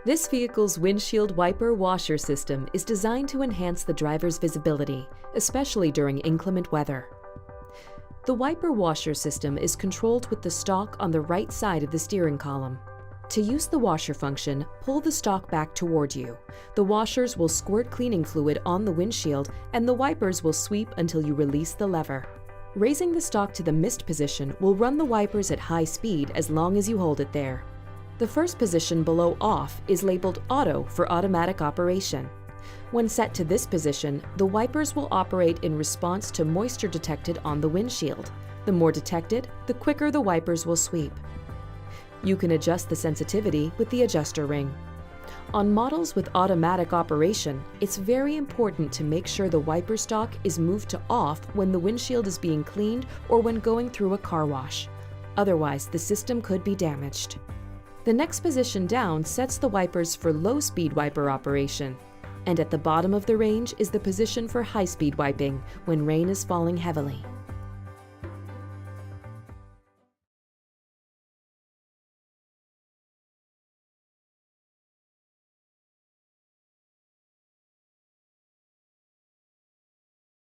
This vehicle's windshield wiper washer system is designed to enhance the driver's visibility, especially during inclement weather. The wiper washer system is controlled with the stalk on the right side of the steering column. To use the washer function, pull the stalk back toward you. The washers will squirt cleaning fluid on the windshield, and the wipers will sweep until you release the lever. Raising the stalk to the mist position will run the wipers at high speed as long as you hold it there. The first position below off is labeled Auto for automatic operation. When set to this position, the wipers will operate in response to moisture detected on the windshield. The more detected, the quicker the wipers will sweep. You can adjust the sensitivity with the adjuster ring. On models with automatic operation, it's very important to make sure the wiper stalk is moved to off when the windshield is being cleaned or when going through a car wash. Otherwise, the system could be damaged. The next position down sets the wipers for low-speed wiper operation. And at the bottom of the range is the position for high-speed wiping when rain is falling heavily.